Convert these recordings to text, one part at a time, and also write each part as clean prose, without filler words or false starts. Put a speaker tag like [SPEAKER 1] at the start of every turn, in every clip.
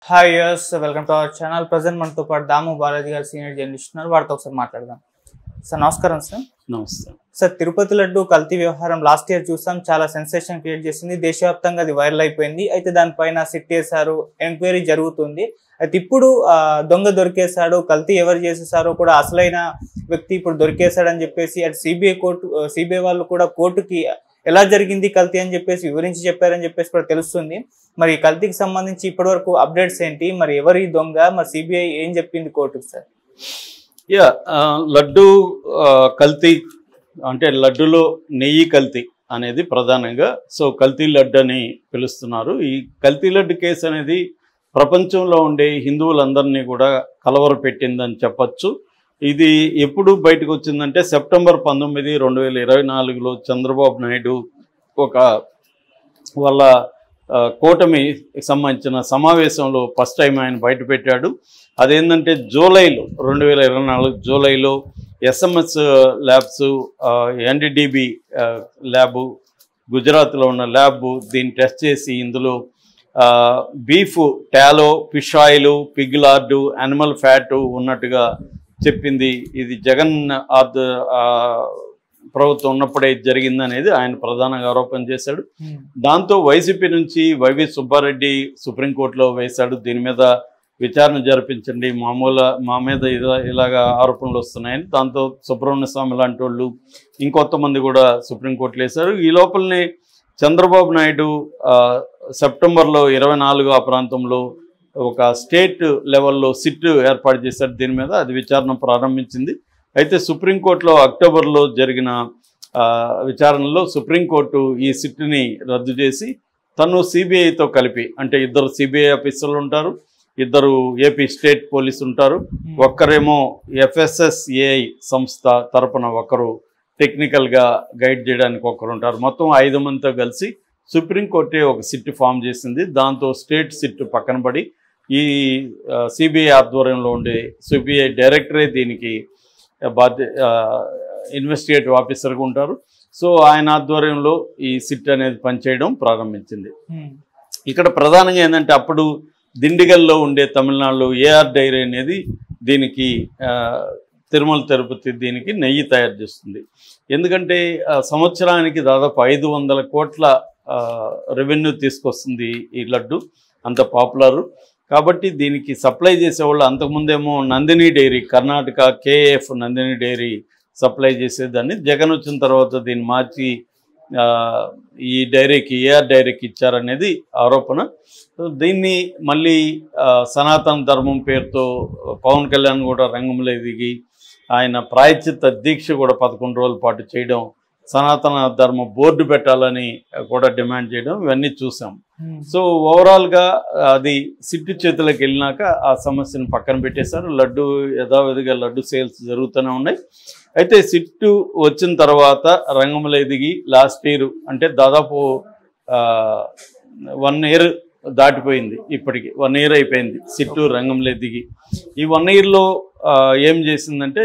[SPEAKER 1] Hi yes welcome to our channel. Present మనతో పాటు దాము బాలాజీ గారు సీనియర్ జర్నలిస్ట్ ఉన్నారు. వారితో ఒకసారి మాట్లాడదాం. సార్ నమస్కారం. సార్
[SPEAKER 2] నమస్తే
[SPEAKER 1] సార్, తిరుపతి లడ్డు కల్తీ వ్యవహారం లాస్ట్ ఇయర్ చూసాం, చాలా సెన్సేషన్ క్రియేట్ చేసింది, దేశవ్యాప్తంగా అది వైరల్ అయిపోయింది. అయితే దానిపైన సిట్ చేశారు, ఎంక్వైరీ జరుగుతుంది. అయితే ఇప్పుడు దొంగ దొరికేశాడు, కల్తీ ఎవరు చేసేసారో కూడా అసలైన వ్యక్తి ఇప్పుడు దొరికేశాడని చెప్పేసి అటు సిబిఐ వాళ్ళు కూడా కోర్టుకి ఎలా జరిగింది కల్తీ అని చెప్పేసి వివరించి చెప్పారని చెప్పేసి కూడా తెలుస్తుంది. మరి ఈ కల్తీకి సంబంధించి ఇప్పటి వరకు అప్డేట్స్ ఏంటి, మరి ఎవరి దొంగ, మరి సిబిఐ ఏం చెప్పింది కోర్టుకు సార్?
[SPEAKER 2] లడ్డు కల్తీ అంటే లడ్డులో నెయ్యి కల్తీ అనేది ప్రధానంగా కల్తీ లడ్డు అని పిలుస్తున్నారు. ఈ కల్తీ లడ్డు కేసు అనేది ప్రపంచంలో ఉండే హిందువులందరినీ కూడా కలవరపెట్టిందని చెప్పచ్చు. ఇది ఎప్పుడు బయటకు వచ్చిందంటే సెప్టెంబర్ 19, 2024లో చంద్రబాబు నాయుడు ఒక వాళ్ళ కూటమికి సంబంధించిన సమావేశంలో ఫస్ట్ టైం ఆయన బయటపెట్టాడు. అదేంటంటే 2024 జూలైలో SMS ల్యాబ్స్, NDDB ల్యాబు, గుజరాత్లో ఉన్న ల్యాబ్ దీన్ని టెస్ట్ చేసి ఇందులో beef టాలో, fish oil, Pig lord, animal fat ఉన్నట్టుగా చెప్పింది. ఇది జగన్ ప్రభుత్వం ఉన్నప్పుడే జరిగిందనేది ఆయన ప్రధానంగా ఆరోపణ చేశాడు. దాంతో వైసీపీ నుంచి వైవి సుబ్బారెడ్డి సుప్రీంకోర్టులో వేశాడు, దీని మీద విచారణ జరిపించండి, మా మీద ఇలాగా ఆరోపణలు వస్తున్నాయని. దాంతో సుబ్రహ్మణ్య స్వామి లాంటి వాళ్ళు ఇంకొంతమంది కూడా సుప్రీంకోర్టులో వేశారు. ఈ లోపలనే చంద్రబాబు నాయుడు సెప్టెంబర్లో 24 ఆ ప్రాంతంలో ఒక స్టేట్ లెవెల్లో సిట్ ఏర్పాటు చేశారు. దీని మీద అది విచారణ ప్రారంభించింది. అయితే సుప్రీంకోర్టులో అక్టోబర్లో జరిగిన విచారణలో సుప్రీంకోర్టు ఈ సిట్ని రద్దు చేసి తను సిబిఐతో కలిపి, అంటే ఇద్దరు సిబిఐ ఆఫీసర్లు ఉంటారు, ఇద్దరు ఏపీ స్టేట్ పోలీసు ఉంటారు, ఒక్కరేమో FSSAI సంస్థ తరపున ఒకరు టెక్నికల్గా గైడ్ చేయడానికి ఒకరు ఉంటారు. మొత్తం 5 మందితో కలిసి సుప్రీంకోర్టే ఒక సిట్ ఫామ్ చేసింది. దాంతో స్టేట్ సిట్ పక్కన పడి ఈ సిబిఐ ఆధ్వర్యంలో ఉండే సిబిఐ డైరెక్టరే దీనికి ఇన్వెస్టిగేటివ్ ఆఫీసర్గా ఉంటారు. ఆయన ఆధ్వర్యంలో ఈ సిట్ అనేది పనిచేయడం ప్రారంభించింది. ఇక్కడ ప్రధానంగా ఏంటంటే అప్పుడు దిండిగల్లో ఉండే తమిళనాడులో AR డైరీ అనేది దీనికి తిరుమల తిరుపతి దీనికి నెయ్యి తయారు చేస్తుంది. ఎందుకంటే సంవత్సరానికి దాదాపు 500 కోట్ల రెవెన్యూ తీసుకొస్తుంది ఈ లడ్డు, అంత పాపులర్ కాబట్టి దీనికి సప్లై చేసేవాళ్ళు అంతకుముందేమో Nandini dairy, Karnataka KF Nandini dairy supply చేసేదాన్ని. జగన్ వచ్చిన తర్వాత దీన్ని మార్చి ఈ డైరీకి AR డైరీకి ఇచ్చారనేది ఆరోపణ. దీన్ని మళ్ళీ సనాతన ధర్మం పేరుతో పవన్ కళ్యాణ్ కూడా రంగంలో దిగి ఆయన ప్రాయశ్చిత్త దీక్ష కూడా 11 రోజుల పాటు చేయడం, సనాతన ధర్మ బోర్డు పెట్టాలని కూడా డిమాండ్ చేయడం, ఇవన్నీ చూసాం. ఓవరాల్గా అది సిట్టు చేతులకు వెళ్ళినాక ఆ సమస్యను పక్కన పెట్టేశారు. లడ్డు యథావిధిగా లడ్డు సేల్స్ జరుగుతూనే ఉన్నాయి. అయితే సిట్టు వచ్చిన తర్వాత రంగంలో దిగి లాస్ట్ ఇయర్ అంటే దాదాపు 1 year దాటిపోయింది, ఇప్పటికి 1 year అయిపోయింది సిట్టు రంగంలో దిగి. ఈ 1 yearలో ఏం చేసిందంటే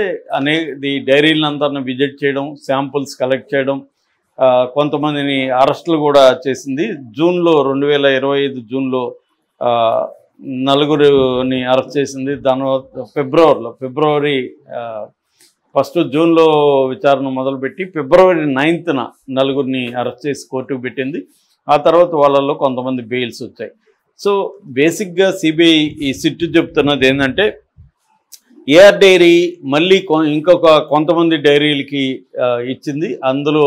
[SPEAKER 2] ఈ డైరీలందరిని విజిట్ చేయడం, శాంపుల్స్ కలెక్ట్ చేయడం, కొంతమందిని అరెస్టులు కూడా చేసింది. 2025 జూన్లో 4 అరెస్ట్ చేసింది. దాని ఫిబ్రవరి 1 జూన్లో విచారణ మొదలుపెట్టి ఫిబ్రవరి 9న 4 అరెస్ట్ చేసి కోర్టుకు పెట్టింది. ఆ తర్వాత వాళ్ళల్లో కొంతమంది బెయిల్స్ వచ్చాయి. బేసిక్గా సిబిఐ ఈ సిట్టు చెప్తున్నది ఏంటంటే AR డైరీ మళ్ళీ ఇంకొక కొంతమంది డైరీలకి ఇచ్చింది. అందులో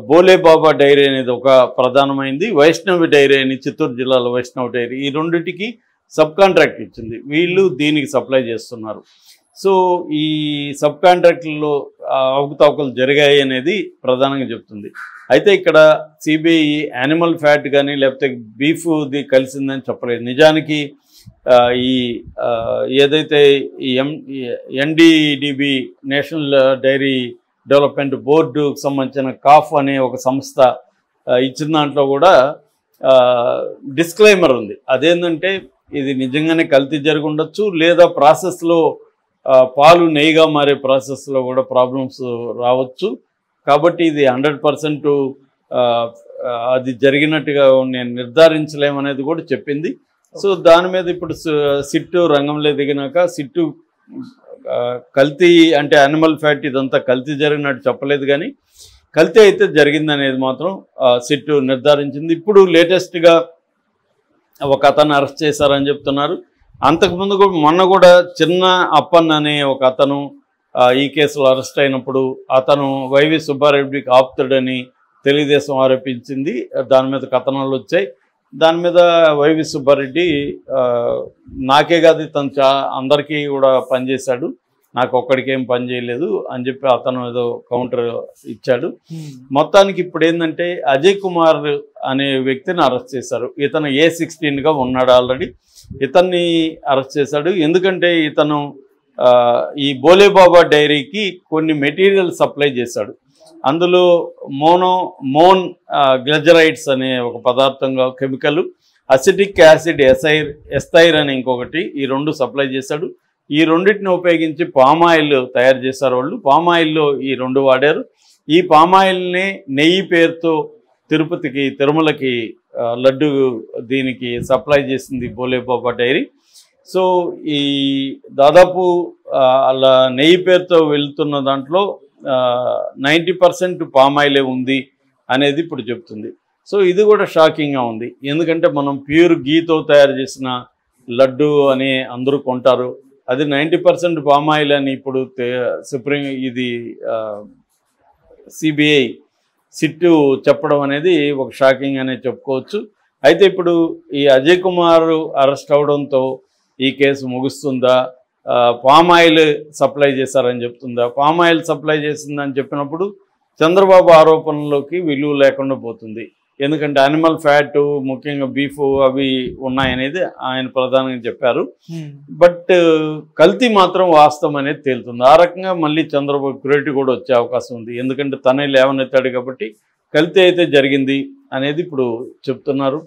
[SPEAKER 2] బోలే బాబా డైరీ అనేది ఒక ప్రధానమైంది, వైష్ణవి డైరీ అని చిత్తూరు జిల్లాలో వైష్ణవ్ డైరీ, ఈ రెండింటికి సబ్ కాంట్రాక్ట్ ఇచ్చింది. వీళ్ళు దీనికి సప్లై చేస్తున్నారు. ఈ సబ్ కాంట్రాక్టుల్లో అవకతవకలు జరిగాయి అనేది ప్రధానంగా చెప్తుంది. అయితే ఇక్కడ సిబిఐ యానిమల్ ఫ్యాట్ కానీ లేకపోతే బీఫ్ది కలిసిందని చెప్పలేదు. నిజానికి ఏదైతే ఈ NDDB నేషనల్ డైరీ డెవలప్మెంట్ బోర్డుకు సంబంధించిన కాఫ్ అనే ఒక సంస్థ ఇచ్చిన దాంట్లో కూడా డిస్క్లైమర్ ఉంది. అదేంటంటే ఇది నిజంగానే కల్తీ జరిగి ఉండొచ్చు, లేదా ప్రాసెస్లో పాలు నెయ్యిగా మారే ప్రాసెస్లో కూడా ప్రాబ్లమ్స్ రావచ్చు, కాబట్టి ఇది 100% అది జరిగినట్టుగా నేను నిర్ధారించలేమనేది కూడా చెప్పింది. సో దాని మీద ఇప్పుడు సిట్టు రంగంలో దిగినాక సిట్టు కల్తీ అంటే యానిమల్ ఫ్యాట్ ఇదంతా కల్తీ జరిగినట్టు చెప్పలేదు, కానీ కల్తీ అయితే జరిగిందనేది మాత్రం సిట్టు నిర్ధారించింది. ఇప్పుడు లేటెస్ట్గా ఒక అతను అరెస్ట్ చేశారని చెప్తున్నారు. అంతకుముందు మొన్న కూడా చిన్న అప్పన్న అనే ఒక అతను ఈ కేసులో అరెస్ట్ అయినప్పుడు అతను వైవి సుబ్బారెడ్డికి ఆప్తుడని తెలుగుదేశం ఆరోపించింది. దాని మీద కథనాలు వచ్చాయి. దాని మీద వైవి సుబ్బారెడ్డి నాకే కాదు తను అందరికీ కూడా పనిచేశాడు, నాకు ఒక్కడికేం పని చేయలేదు అని చెప్పి అతను ఏదో కౌంటర్ ఇచ్చాడు. మొత్తానికి ఇప్పుడు ఏంటంటే అజయ్ కుమార్ అనే వ్యక్తిని అరెస్ట్ చేశారు. ఇతను A16గా ఉన్నాడు ఆల్రెడీ. ఇతన్ని అరెస్ట్ చేశాడు. ఎందుకంటే ఇతను ఈ బోలేబాబా డైరీకి కొన్ని మెటీరియల్ సప్లై చేశాడు. అందులో మోన్ గ్లెజరైడ్స్ అనే ఒక పదార్థంగా కెమికల్, అసిటిక్ యాసిడ్ ఎస్థైర్ అని ఇంకొకటి, ఈ రెండు సప్లై చేశాడు. ఈ రెండింటిని ఉపయోగించి పామాయిల్ తయారు చేశారు వాళ్ళు. పామాయిల్లో ఈ రెండు వాడారు. ఈ పామాయిల్ని నెయ్యి పేరుతో తిరుపతికి తిరుమలకి లడ్డు దీనికి సప్లై చేసింది బోలేబాబా డైరీ. సో ఈ దాదాపు అలా నెయ్యి పేరుతో వెళ్తున్న దాంట్లో 90% పామాయిలే ఉంది అనేది ఇప్పుడు చెప్తుంది. సో ఇది కూడా షాకింగ్గా ఉంది. ఎందుకంటే మనం ప్యూర్ గీతో తయారు చేసిన లడ్డు అని అందరూ కొంటారు, అది 90% పామాయిల్ అని ఇప్పుడు ఇది సిబిఐ సిట్టు చెప్పడం అనేది ఒక షాకింగ్ అనే చెప్పుకోవచ్చు. అయితే ఇప్పుడు ఈ అజయ్ కుమార్ అరెస్ట్ అవడంతో ఈ కేసు ముగుస్తుందా, పామాయిల్ సప్లై చేశారని చెప్తుందా? పామాయిల్ సప్లై చేసిందని చెప్పినప్పుడు చంద్రబాబు ఆరోపణలోకి విలువ లేకుండా పోతుంది. ఎందుకంటే యానిమల్ ఫ్యాట్ ముఖ్యంగా బీఫ్ అవి ఉన్నాయనేది ఆయన ప్రధానంగా చెప్పారు. బట్ కల్తీ మాత్రం వాస్తవం అనేది తేలుతుంది. ఆ రకంగా మళ్ళీ చంద్రబాబు క్రెడిట్ కూడా వచ్చే అవకాశం ఉంది. ఎందుకంటే తనే లేవనెత్తాడు కాబట్టి కల్తీ అయితే జరిగింది అనేది ఇప్పుడు చెప్తున్నారు.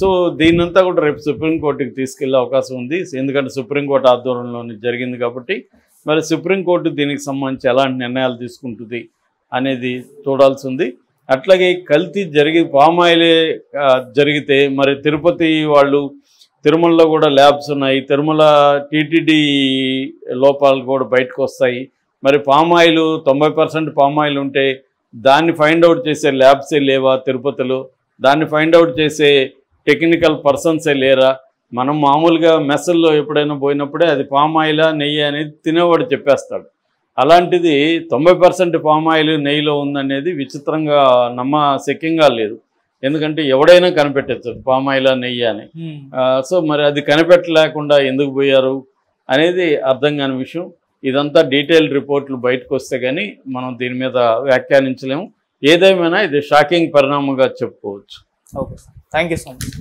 [SPEAKER 2] సో దీన్నంతా కూడా రేపు సుప్రీంకోర్టుకి తీసుకెళ్లే అవకాశం ఉంది. ఎందుకంటే సుప్రీంకోర్టు ఆధ్వర్యంలోనే జరిగింది కాబట్టి మరి సుప్రీంకోర్టు దీనికి సంబంధించి ఎలాంటి నిర్ణయాలు తీసుకుంటుంది అనేది చూడాల్సి ఉంది. అట్లాగే కల్తీ పామాయిలే జరిగితే మరి తిరుపతి వాళ్ళు తిరుమలలో కూడా ల్యాబ్స్ ఉన్నాయి, తిరుమల టీటీడీ లోపాలు కూడా బయటకు వస్తాయి. మరి పామాయిల్ 90% పామాయిల్ ఉంటే దాన్ని ఫైండ్ అవుట్ చేసే ల్యాబ్సే లేవా తిరుపతిలో? దాన్ని ఫైండ్ అవుట్ చేసే టెక్నికల్ పర్సన్సే లేరా? మనం మామూలుగా మెస్సుల్లో ఎప్పుడైనా పోయినప్పుడే అది పామాయిలా నెయ్యి అనేది తినేవాడు చెప్పేస్తాడు. అలాంటిది 90% పామాయిల్ నెయ్యిలో ఉందనేది విచిత్రంగా నమ్మశక్యంగా లేదు. ఎందుకంటే ఎవడైనా కనిపెట్టచ్చు పామాయిలా నెయ్యి అని. సో మరి అది కనిపెట్టలేకుండా ఎందుకు పోయారు అనేది అర్థం కాని విషయం. ఇదంతా డీటెయిల్ రిపోర్ట్లు బయటకు వస్తే కానీ మనం దీని మీద వ్యాఖ్యానించలేము. ఏదేమైనా ఇది షాకింగ్ పరిణామంగా చెప్పుకోవచ్చు.
[SPEAKER 1] Okay sir, thank you so much.